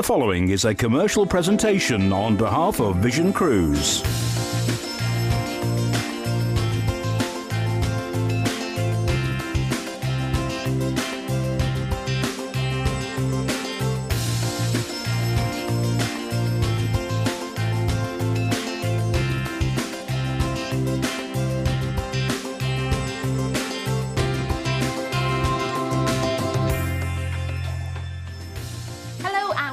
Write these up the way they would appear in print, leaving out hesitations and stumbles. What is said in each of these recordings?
The following is a commercial presentation on behalf of Vision Cruise.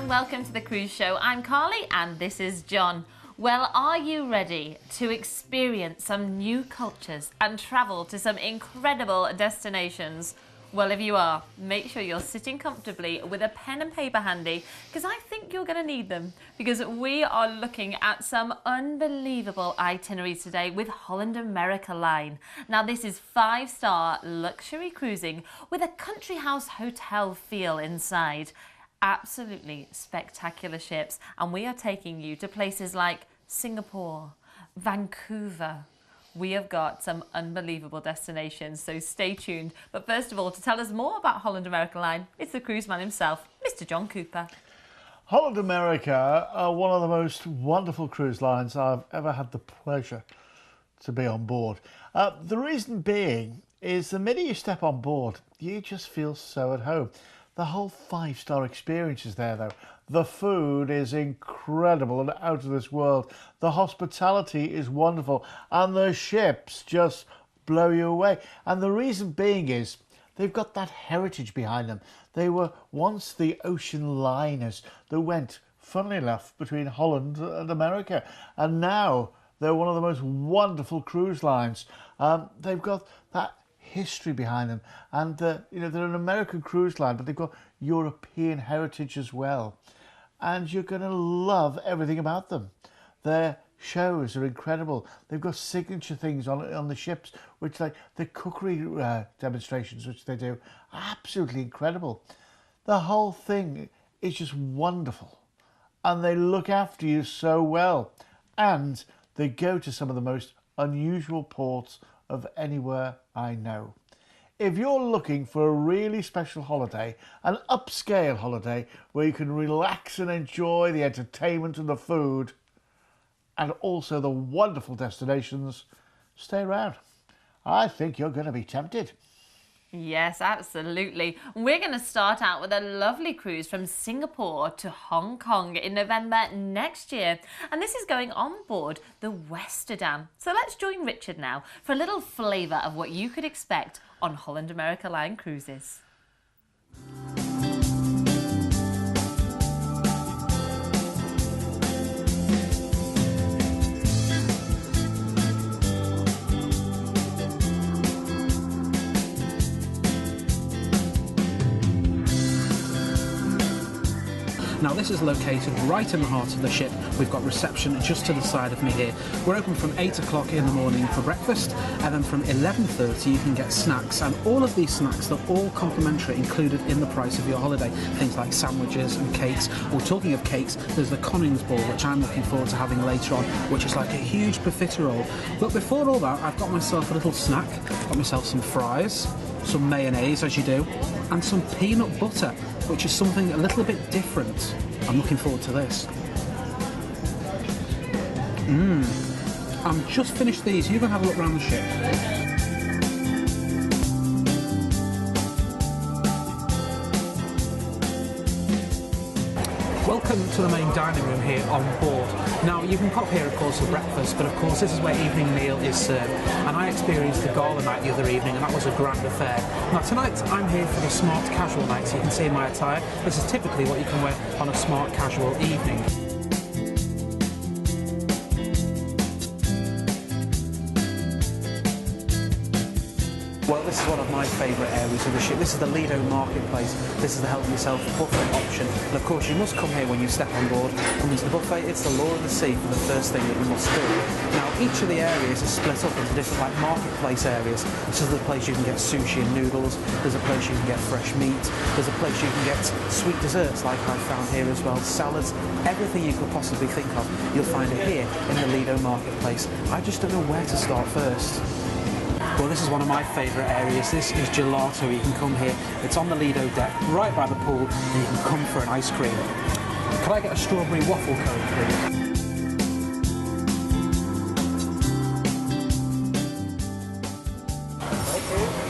Welcome to the Cruise Show. I'm Carly and this is John. Well, are you ready to experience some new cultures and travel to some incredible destinations? Well, if you are, make sure you're sitting comfortably with a pen and paper handy, because I think you're going to need them, because we are looking at some unbelievable itineraries today with Holland America Line. Now, this is 5-star luxury cruising with a country house hotel feel inside. Absolutely spectacular ships, and we are taking you to places like Singapore, Vancouver. We have got some unbelievable destinations, so stay tuned. But first of all, to tell us more about Holland America Line, it's the cruise man himself, Mr. John Cooper. Holland America are one of the most wonderful cruise lines I've ever had the pleasure to be on board. The reason being is the minute you step on board, you just feel so at home. The whole 5-star experience is there, though. The food is incredible and out of this world. The hospitality is wonderful, and the ships just blow you away. And the reason being is they've got that heritage behind them. They were once the ocean liners that went, funnily enough, between Holland and America, and now they're one of the most wonderful cruise lines. They've got that history behind them, and you know, they're an American cruise line, but they've got European heritage as well, and you're going to love everything about them. Their shows are incredible. They've got signature things on the ships, which, like the cookery demonstrations which they do, absolutely incredible. The whole thing is just wonderful, and they look after you so well, and they go to some of the most unusual ports of anywhere I know. If you're looking for a really special holiday, an upscale holiday where you can relax and enjoy the entertainment and the food and also the wonderful destinations, stay around. I think you're going to be tempted. Yes, absolutely. We're going to start out with a lovely cruise from Singapore to Hong Kong in November next year. And this is going on board the Westerdam. So let's join Richard now for a little flavour of what you could expect on Holland America Line cruises. Now this is located right in the heart of the ship. We've got reception just to the side of me here. We're open from 8 o'clock in the morning for breakfast, and then from 11:30 you can get snacks, and all of these snacks are all complimentary, included in the price of your holiday. Things like sandwiches and cakes. Well, talking of cakes, there's the Connings ball, which I'm looking forward to having later on, which is like a huge profiterole. But before all that, I've got myself a little snack. Got myself some fries, some mayonnaise, as you do, and some peanut butter, which is something a little bit different. I'm looking forward to this. I'm just finished these. You can have a look around the ship. Welcome to the main dining room here on board. Now, you can pop here, of course, for breakfast, but of course this is where evening meal is served. And I experienced the gala night the other evening, and that was a grand affair. Now, tonight I'm here for the smart casual night, so you can see in my attire, this is typically what you can wear on a smart casual evening. Well, this is one of my favourite areas of the ship. This is the Lido Marketplace. This is the help yourself buffet option. And of course, you must come here when you step on board. And into the buffet, it's the law of the sea for the first thing that you must do. Now, each of the areas is split up into different marketplace areas. This is the place you can get sushi and noodles. There's a place you can get fresh meat. There's a place you can get sweet desserts like I found here as well. Salads, everything you could possibly think of, you'll find it here in the Lido Marketplace. I just don't know where to start first. Well, this is one of my favourite areas. This is gelato. You can come here. It's on the Lido deck, right by the pool, and you can come for an ice cream. Could I get a strawberry waffle cone, please?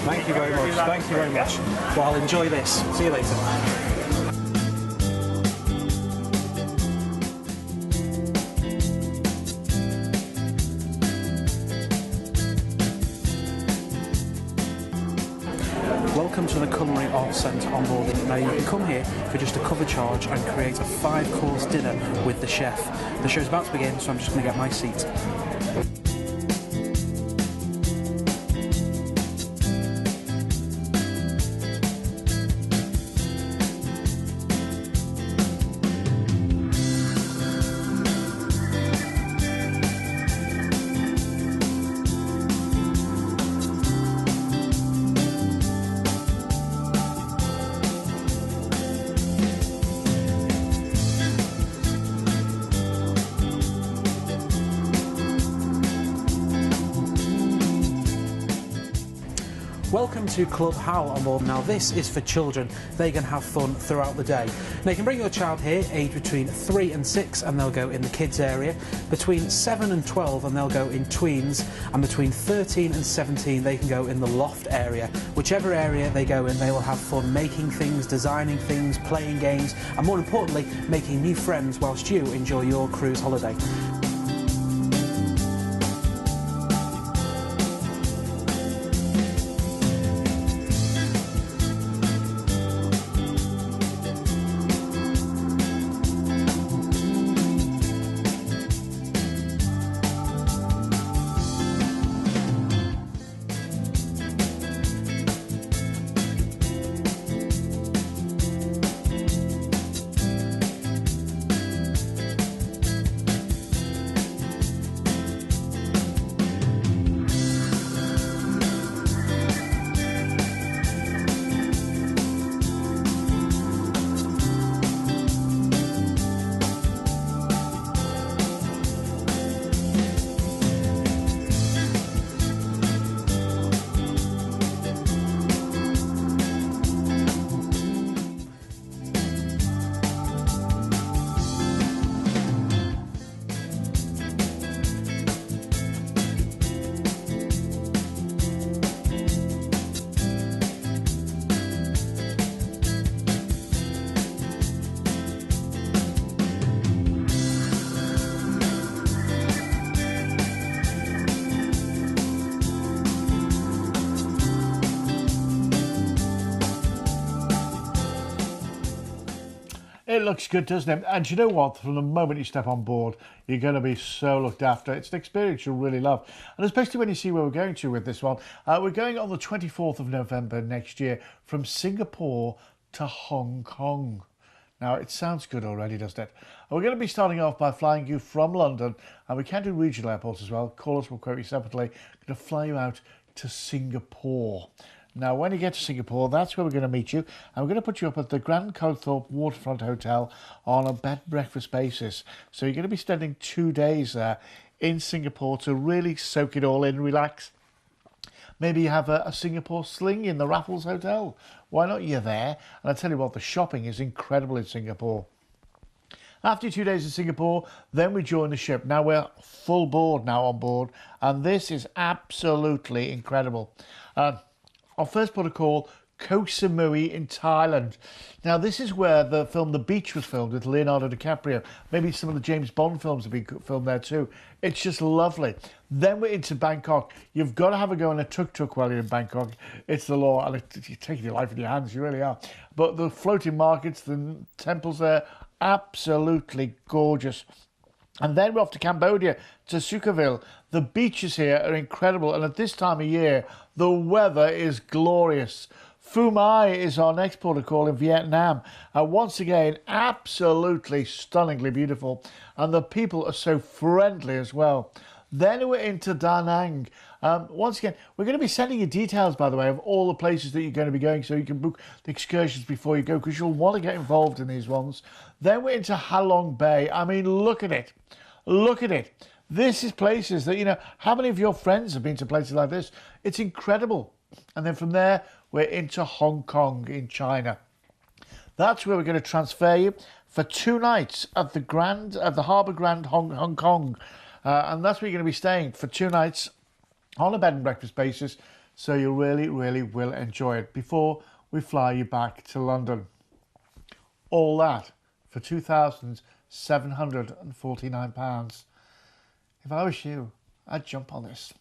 Thank you very much. Thank you very much. Well, I'll enjoy this. See you later. Welcome to the Culinary Arts Centre on board. Now you can come here for just a cover charge and create a 5-course dinner with the chef. The show's about to begin, so I'm just going to get my seat. Welcome to Club Howl on board. Now this is for children. They can have fun throughout the day. Now you can bring your child here aged between 3 and 6 and they'll go in the kids area, between 7 and 12 and they'll go in tweens, and between 13 and 17 they can go in the loft area. Whichever area they go in, they will have fun making things, designing things, playing games, and more importantly making new friends whilst you enjoy your cruise holiday. It looks good, doesn't it? And you know what? From the moment you step on board, you're going to be so looked after. It's an experience you'll really love. And especially when you see where we're going to with this one. We're going on the 24th of November next year from Singapore to Hong Kong. Now, it sounds good already, doesn't it? And we're going to be starting off by flying you from London, and we can do regional airports as well. Call us, we'll quote you separately. We're going to fly you out to Singapore. Now, when you get to Singapore, that's where we're going to meet you. And we're going to put you up at the Grand Cothorpe Waterfront Hotel on a bed and breakfast basis. So you're going to be spending 2 days there in Singapore to really soak it all in, relax. Maybe you have a Singapore sling in the Raffles Hotel. Why not? You're there. And I tell you what, the shopping is incredible in Singapore. After 2 days in Singapore, then we join the ship. Now we're full board now on board. And this is absolutely incredible. Our first port of call, Koh Samui in Thailand. Now, this is where the film The Beach was filmed with Leonardo DiCaprio. Maybe some of the James Bond films have been filmed there too. It's just lovely. Then we're into Bangkok. You've got to have a go on a tuk-tuk while you're in Bangkok. It's the law, and you're taking your life in your hands, you really are. But the floating markets, the temples there, absolutely gorgeous. And then we're off to Cambodia, to Sukhumvit. The beaches here are incredible, and at this time of year, the weather is glorious. Phu Mai is our next port of call in Vietnam. And once again, absolutely stunningly beautiful. And the people are so friendly as well. Then we're into Da Nang. Once again, we're going to be sending you details, by the way, of all the places that you're going to be going so you can book the excursions before you go, because you'll want to get involved in these ones. Then we're into Halong Bay. I mean, look at it. Look at it. This is places that, you know, how many of your friends have been to places like this? It's incredible. And then from there, we're into Hong Kong in China. That's where we're going to transfer you. for 2 nighs at the Harbour Grand Hong Kong. And that's where you're going to be staying for 2 nights on a bed and breakfast basis. So you really, really will enjoy it before we fly you back to London. All that for £2,749. If I was you, I'd jump on this.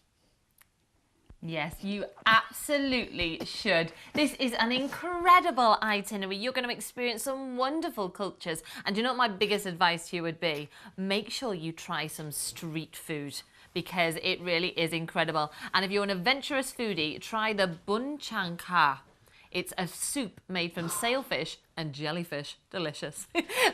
Yes, you absolutely should. This is an incredible itinerary. You're going to experience some wonderful cultures. And you know what my biggest advice to you would be? Make sure you try some street food, because it really is incredible. And if you're an adventurous foodie, try the bun chang ka. It's a soup made from sailfish and jellyfish. Delicious.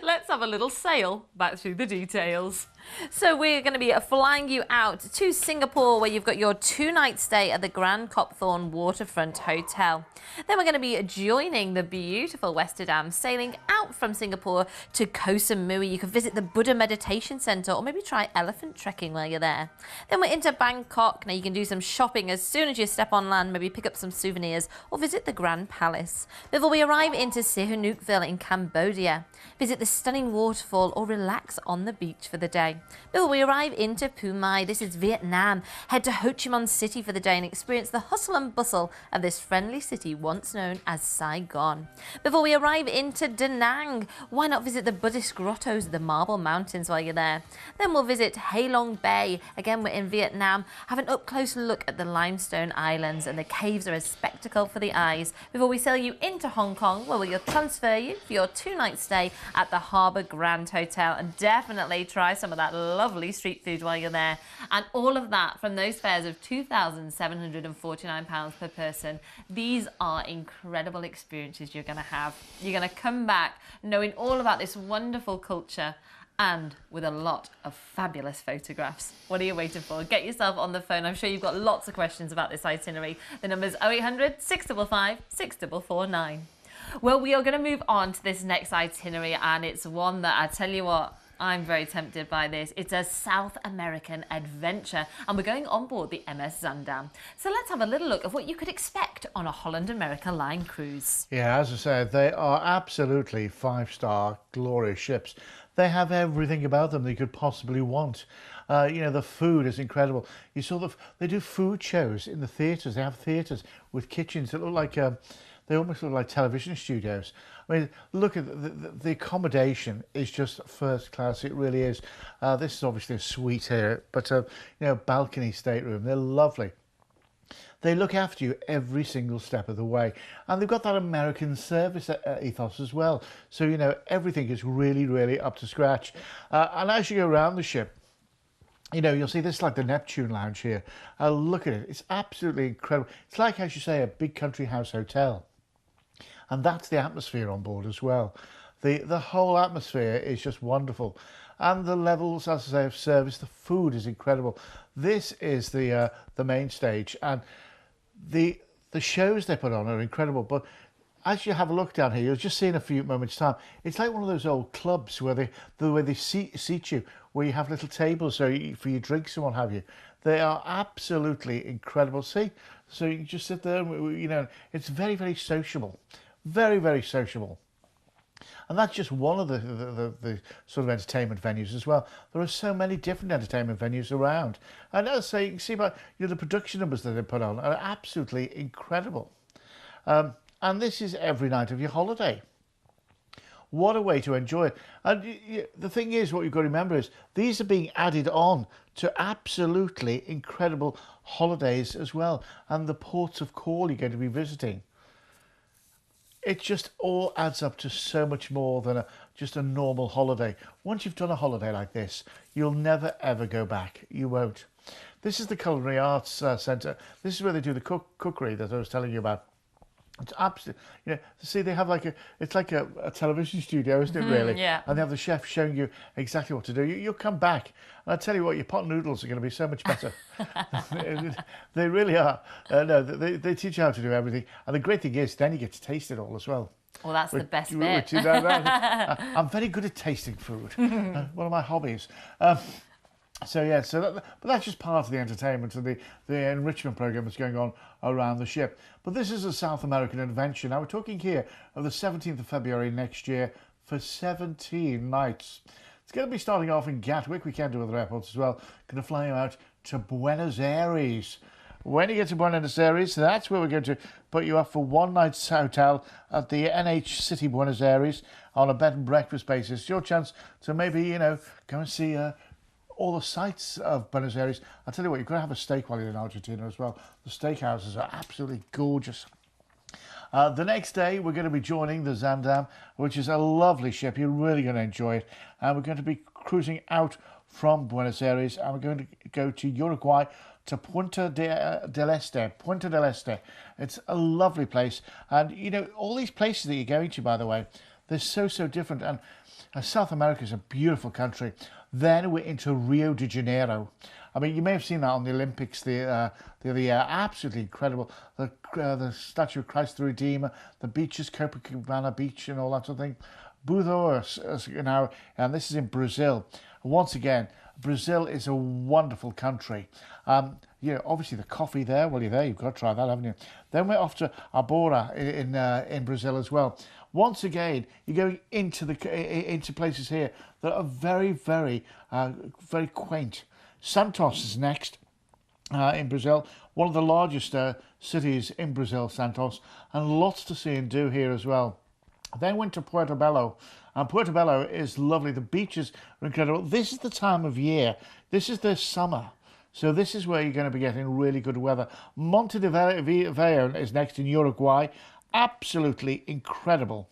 Let's have a little sail back through the details. So we're going to be flying you out to Singapore, where you've got your 2-night stay at the Grand Copthorne Waterfront Hotel. Then we're going to be joining the beautiful Westerdam, sailing out from Singapore to Koh Samui. You can visit the Buddha Meditation Centre, or maybe try elephant trekking while you're there. Then we're into Bangkok. Now you can do some shopping as soon as you step on land, maybe pick up some souvenirs or visit the Grand Palace. Before we arrive into Sihanoukville in Cambodia, visit the stunning waterfall or relax on the beach for the day. Before we arrive into Phú Mai, this is Vietnam, head to Ho Chi Minh City for the day and experience the hustle and bustle of this friendly city once known as Saigon. Before we arrive into Da Nang, why not visit the Buddhist grottos of the Marble Mountains while you're there? Then we'll visit Ha Long Bay, again we're in Vietnam, have an up-close look at the limestone islands, and the caves are a spectacle for the eyes, before we sail you into Hong Kong, where we'll transfer you for your 2-night stay at the Harbour Grand Hotel, and definitely try some of that lovely street food while you're there. And all of that from those fares of £2,749 per person. These are incredible experiences you're going to have. You're going to come back knowing all about this wonderful culture and with a lot of fabulous photographs. What are you waiting for? Get yourself on the phone. I'm sure you've got lots of questions about this itinerary. The number's 0800 655 6449. Well, we are going to move on to this next itinerary, and it's one that, I tell you what, I'm very tempted by this. It's a South American adventure, and we're going on board the MS Zaandam. So let's have a little look at what you could expect on a Holland America Line cruise. Yeah, as I said, they are absolutely 5-star, glorious ships. They have everything about them that you could possibly want. You know, the food is incredible. You saw they do food shows in the theatres. They have theatres with kitchens that look like they almost look like television studios. I mean, look at the accommodation is just first class. It really is. This is obviously a suite here, but you know, balcony stateroom. They're lovely. They look after you every single step of the way, and they've got that American service ethos as well. So you know, everything is really, really up to scratch. And as you go around the ship, you know, you'll see this like the Neptune Lounge here. Look at it. It's absolutely incredible. It's like, as you say, a big country house hotel. And that's the atmosphere on board as well. The whole atmosphere is just wonderful. And the levels, as I say, of service, the food is incredible. This is the main stage, and the shows they put on are incredible. But as you have a look down here, you'll just see in a few moments' time, it's like one of those old clubs where they seat you, where you have little tables for your drinks and what have you. They are absolutely incredible. See, so you can just sit there, and, you know, it's very, very sociable. Very, very sociable. And that's just one of the sort of entertainment venues as well. There are so many different entertainment venues around. And as I say, you can see about, you know, the production numbers that they put on are absolutely incredible. And this is every night of your holiday. What a way to enjoy it. And the thing is, what you've got to remember is these are being added on to absolutely incredible holidays as well. And the ports of call you're going to be visiting. It just all adds up to so much more than just a normal holiday. Once you've done a holiday like this, you'll never ever go back. You won't. This is the Culinary Arts Centre. This is where they do the cookery that I was telling you about. It's absolutely, you know, see, they have like it's like a television studio, isn't it, really? Yeah. And they have the chef showing you exactly what to do. You'll come back, and I tell you what, your pot noodles are going to be so much better. They really are. No, they teach you how to do everything. And the great thing is, then you get to taste it all as well. Well, that's the best bit. I'm very good at tasting food. One of my hobbies. So yeah, but that's just part of the entertainment and the enrichment program that's going on around the ship. But this is a South American adventure. Now we're talking here of the 17th of February next year for 17 nights. It's going to be starting off in Gatwick. We can do other airports as well. Going to fly you out to Buenos Aires. When you get to Buenos Aires, that's where we're going to put you up for one night's hotel at the NH City Buenos Aires on a bed and breakfast basis. It's your chance to maybe, go and see all the sights of Buenos Aires. I'll tell you what, you've got to have a steak while you're in Argentina as well. The steakhouses are absolutely gorgeous. The next day, we're going to be joining the Zandam, which is a lovely ship. You're really going to enjoy it. And we're going to be cruising out from Buenos Aires, and we're going to go to Uruguay, to Punta del Este. It's a lovely place. And, all these places that you're going to, by the way, they're so different. And South America is a beautiful country. Then we're into Rio de Janeiro. I mean, you may have seen that on the Olympics the other year. Absolutely incredible. The statue of Christ the Redeemer, the beaches, Copacabana Beach and all that sort of thing. Buenos, and this is in Brazil. Once again, Brazil is a wonderful country. Obviously the coffee there, well, you're there, you've got to try that, haven't you? Then we're off to Abora in Brazil as well. Once again, you're going into places here that are very, very, very quaint. Santos is next in Brazil, one of the largest cities in Brazil, Santos, and lots to see and do here as well. Then went to Puerto Bello, and Puerto Bello is lovely. The beaches are incredible. This is the time of year. This is the summer. So this is where you're going to be getting really good weather. Montevideo is next in Uruguay. Absolutely incredible.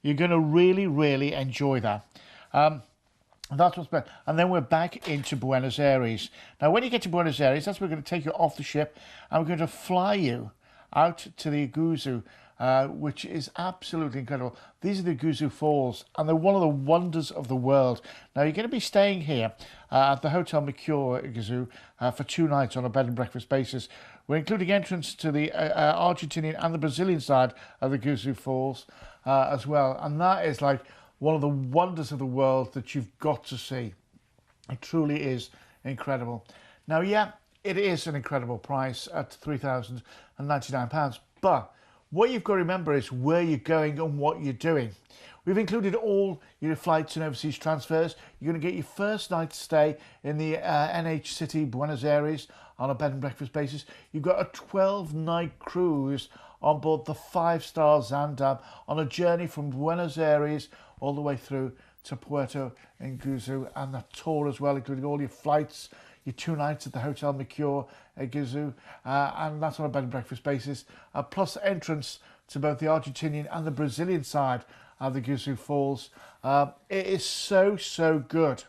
You're going to really, really enjoy that. That's what's better. And then we're back into Buenos Aires. Now, when you get to Buenos Aires, that's where we're going to take you off the ship, and we're going to fly you out to the Iguazu, which is absolutely incredible. These are the Iguazu Falls, and they're one of the wonders of the world. Now, you're going to be staying here at the Hotel Mercure Iguazu for 2 nights on a bed and breakfast basis. We're including entrance to the Argentinian and the Brazilian side of the Iguazu Falls as well. And that is like one of the wonders of the world that you've got to see. It truly is incredible. Now, yeah, it is an incredible price at £3,099, but what you've got to remember is where you're going and what you're doing. We've included all your flights and overseas transfers. You're going to get your first night stay in the NH City, Buenos Aires, on a bed and breakfast basis. You've got a 12-night cruise on board the 5-star Zandam on a journey from Buenos Aires all the way through to Puerto Iguazu, and the tour as well, including all your flights, your 2 nights at the Hotel Mercure Iguazu, and that's on a bed and breakfast basis, plus entrance to both the Argentinian and the Brazilian side of the Iguazu Falls. It is so good.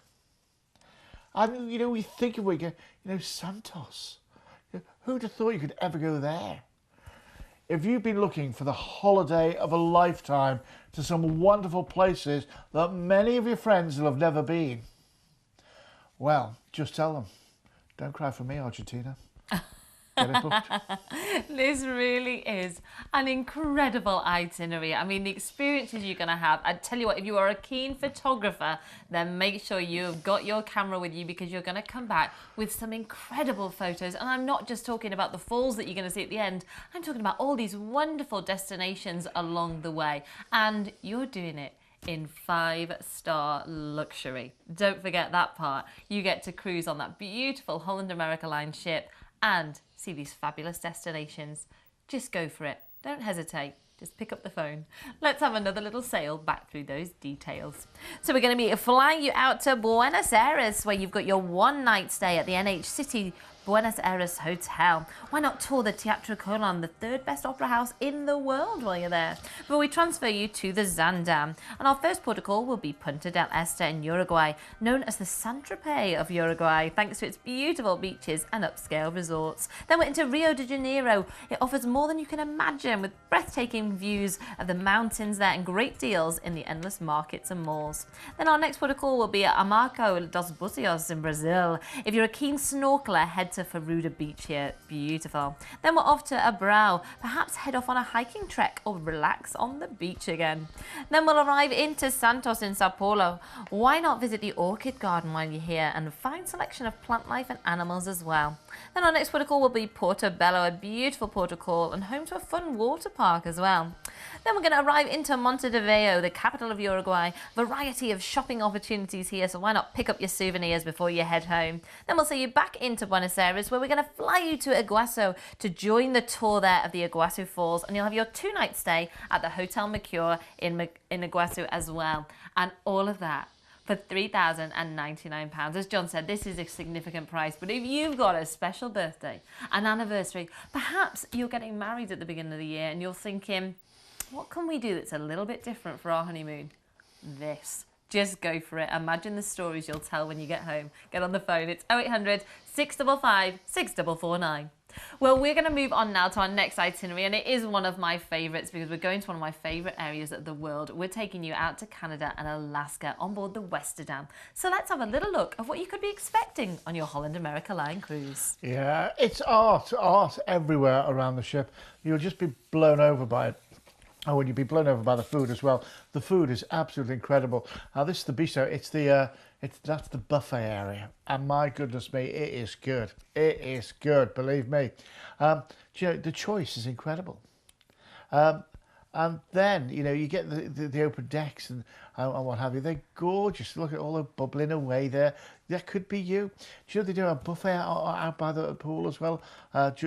And, we think of Santos. Who'd have thought you could ever go there? If you've been looking for the holiday of a lifetime to some wonderful places that many of your friends will have never been, well, just tell them, don't cry for me, Argentina. Get it booked. This really is an incredible itinerary. I mean, the experiences you're going to have. I tell you what, if you are a keen photographer, then make sure you've got your camera with you, because you're going to come back with some incredible photos. And I'm not just talking about the falls that you're going to see at the end. I'm talking about all these wonderful destinations along the way. And you're doing it in 5-star luxury. Don't forget that part. You get to cruise on that beautiful Holland America Line ship and see these fabulous destinations. Just go for it. Don't hesitate. Just pick up the phone. Let's have another little sail back through those details. So we're going to be flying you out to Buenos Aires, where you've got your 1-night stay at the NH City Buenos Aires Hotel. Why not tour the Teatro Colón, the 3rd best opera house in the world, while you're there? But we transfer you to the Zandam, and our first port of call will be Punta del Este in Uruguay, known as the Saint-Tropez of Uruguay, thanks to its beautiful beaches and upscale resorts. Then we're into Rio de Janeiro. It offers more than you can imagine, with breathtaking views of the mountains there and great deals in the endless markets and malls. Then our next port of call will be at Amarco dos Buzios in Brazil. If you're a keen snorkeler, head to to Faruda Beach here. Beautiful. Then we're off to Abrao. Perhaps head off on a hiking trek or relax on the beach again. Then we'll arrive into Santos in Sao Paulo. Why not visit the orchid garden while you're here and a fine selection of plant life and animals as well. Then our next protocol will be Portobello, a beautiful protocol and home to a fun water park as well. Then we're going to arrive into Montevideo, the capital of Uruguay. Variety of shopping opportunities here, so why not pick up your souvenirs before you head home. Then we'll see you back into Buenos Aires, where we're going to fly you to Iguazu to join the tour there of the Iguazu Falls, and you'll have your 2-night stay at the Hotel Mercure in Iguazu as well. And all of that for £3,099. As John said, this is a significant price, but if you've got a special birthday, an anniversary, perhaps you're getting married at the beginning of the year and you're thinking, what can we do that's a little bit different for our honeymoon? This. Just go for it. Imagine the stories you'll tell when you get home. Get on the phone. It's 0800 655 6449. Well, we're going to move on now to our next itinerary, and it is one of my favourites because we're going to one of my favourite areas of the world. We're taking you out to Canada and Alaska on board the Westerdam. So let's have a little look of what you could be expecting on your Holland America Line cruise. Yeah, it's art everywhere around the ship. You'll just be blown over by it. Oh, and you'd be blown over by the food as well. The food is absolutely incredible. This is the bistro. That's the buffet area, and my goodness me, it is good. It is good, believe me. Do you know, the choice is incredible. And then, you know, you get the open decks and what have you. They're gorgeous. Look at all the bubbling away there. That could be you. Do you know they do a buffet out by the pool as well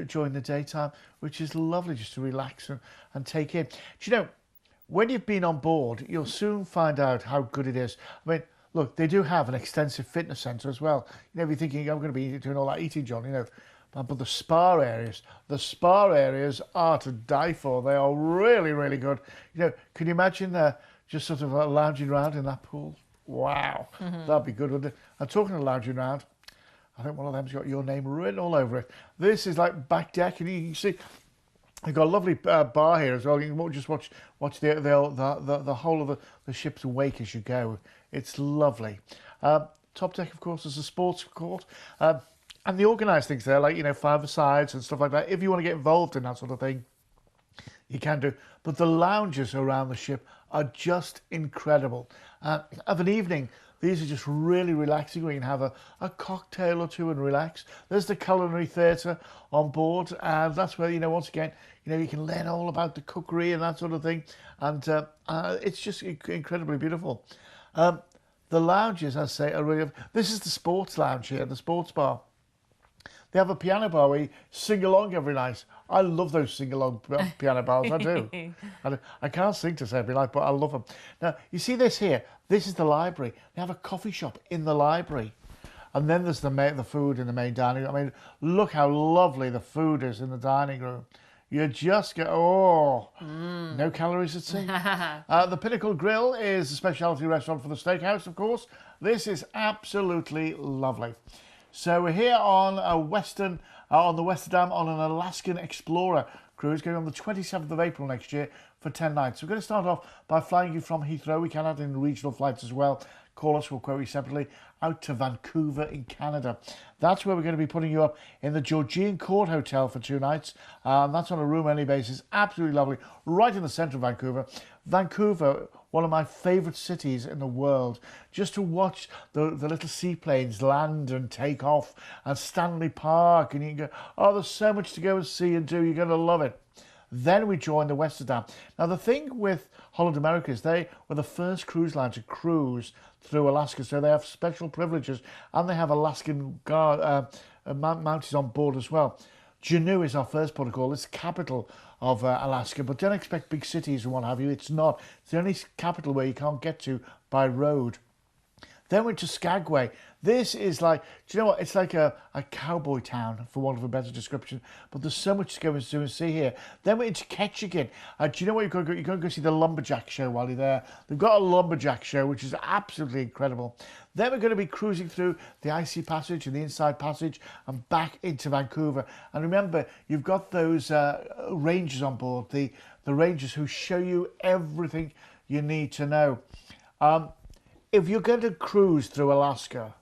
during the daytime, which is lovely just to relax and take in. Do you know, when you've been on board, you'll soon find out how good it is. I mean, look, they do have an extensive fitness centre as well. You know, if you're thinking, I'm going to be doing all that eating, John, you know, but the spa areas are to die for. They are really, really good. You know, can you imagine just sort of lounging around in that pool? Wow, that'd be good, wouldn't it? And talking of lounging around, I think one of them's got your name written all over it. This is like back deck, and you can see they've got a lovely bar here as well. You can just watch the whole of the ship's wake as you go. It's lovely. Top deck, of course, is a sports court. And the organised things there, like, you know, five-a-sides and stuff like that. If you want to get involved in that sort of thing, you can do. But the lounges around the ship are just incredible. Of an evening, these are just really relaxing. We can have a cocktail or two and relax. There's the culinary theatre on board, and that's where, you know, once again, you know, you can learn all about the cookery and that sort of thing. And it's just incredibly beautiful. The lounges, I say, are really... This is the sports lounge here, the sports bar. They have a piano bar where you sing along every night. I love those sing-along piano bars, I do. I can't sing to save my life, but I love them. Now, you see this here? This is the library. They have a coffee shop in the library. And then there's the food in the main dining room. I mean, look how lovely the food is in the dining room. You just go, no calories at sea. The Pinnacle Grill is a specialty restaurant for the steakhouse, of course. This is absolutely lovely. So we're here on the Westerdam on an Alaskan Explorer cruise going on the 27th of April next year for 10 nights. We're going to start off by flying you from Heathrow. We can add in regional flights as well. Call us, we'll quote you separately, out to Vancouver in Canada. That's where we're going to be putting you up in the Georgian Court Hotel for 2 nights. That's on a room-only basis. Absolutely lovely. Right in the centre of Vancouver. Vancouver, one of my favourite cities in the world. Just to watch the little seaplanes land and take off, and Stanley Park, and you can go, oh, there's so much to go and see and do. You're going to love it. Then we join the Westerdam. Now, the thing with Holland America is they were the first cruise line to cruise through Alaska, so they have special privileges, and they have Alaskan mounties on board as well. Juneau is our first port of call. It's the capital of Alaska, but don't expect big cities and what have you. It's not. It's the only capital where you can't get to by road. Then we're to Skagway. This is like, do you know what? It's like a cowboy town, for want of a better description. But there's so much to go and do and see here. Then we're into Ketchikan. Do you know what you've got to go? You've got to go see the Lumberjack Show while you're there. They've got a Lumberjack Show, which is absolutely incredible. Then we're going to be cruising through the Icy Passage and the Inside Passage and back into Vancouver. And remember, you've got those rangers on board, the rangers who show you everything you need to know. If you're going to cruise through Alaska,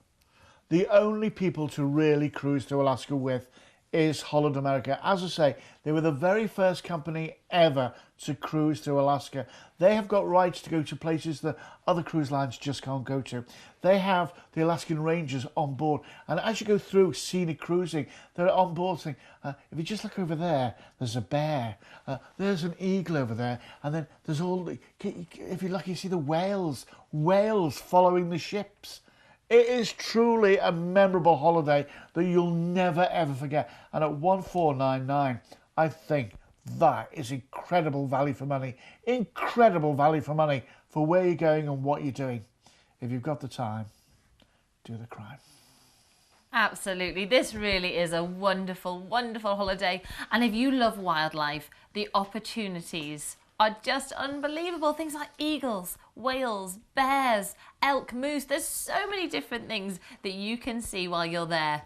The only people to really cruise to Alaska with is Holland America. As I say, they were the very first company ever to cruise to Alaska. They have got rights to go to places that other cruise lines just can't go to. They have the Alaskan Rangers on board, and as you go through scenic cruising, they're on board saying, if you just look over there, there's a bear, there's an eagle over there, and then there's all the, if you're lucky, you see the whales following the ships. It is truly a memorable holiday that you'll never ever forget. And at 1499, I think that is incredible value for money. Incredible value for money for where you're going and what you're doing. If you've got the time, do the crime. Absolutely. This really is a wonderful, wonderful holiday. And if you love wildlife, the opportunities are just unbelievable. Things like eagles, whales, bears, elk, moose. There's so many different things that you can see while you're there.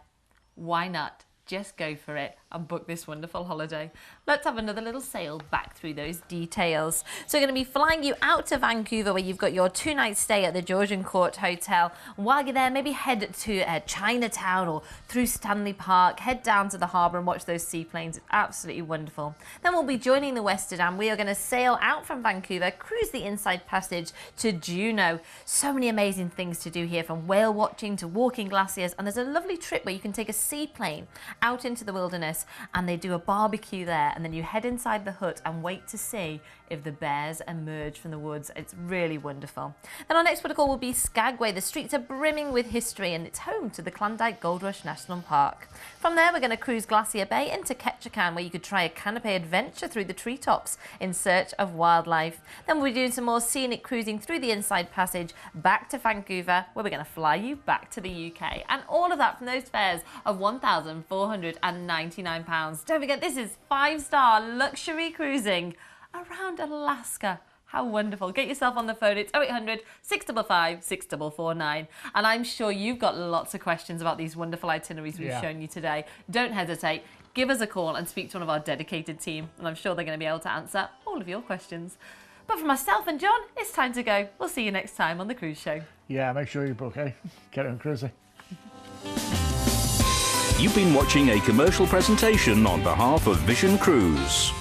Why not? Just go for it and book this wonderful holiday. Let's have another little sail back through those details. So we're going to be flying you out to Vancouver, where you've got your 2-night stay at the Georgian Court Hotel. While you're there, maybe head to Chinatown or through Stanley Park, head down to the harbour and watch those seaplanes. It's absolutely wonderful. Then we'll be joining the Westerdam. We are going to sail out from Vancouver, cruise the Inside Passage to Juneau. So many amazing things to do here, from whale watching to walking glaciers, and there's a lovely trip where you can take a seaplane out into the wilderness and they do a barbecue there, and then you head inside the hut and wait to see if the bears emerge from the woods. It's really wonderful. Then our next protocol will be Skagway. The streets are brimming with history and it's home to the Klondike Gold Rush National Park. From there we're going to cruise Glacier Bay into Ketchikan, where you could try a canopy adventure through the treetops in search of wildlife. Then we'll be doing some more scenic cruising through the Inside Passage back to Vancouver, where we're going to fly you back to the UK. And all of that from those fares of £1,499. Don't forget, this is 5-star luxury cruising around Alaska. How wonderful. Get yourself on the phone. It's 0800 655 6449. And I'm sure you've got lots of questions about these wonderful itineraries we've shown you today. Don't hesitate. Give us a call and speak to one of our dedicated team, and I'm sure they're going to be able to answer all of your questions. But for myself and John, it's time to go. We'll see you next time on The Cruise Show. Yeah, make sure you book, eh? Get on cruising. You've been watching a commercial presentation on behalf of Vision Cruise.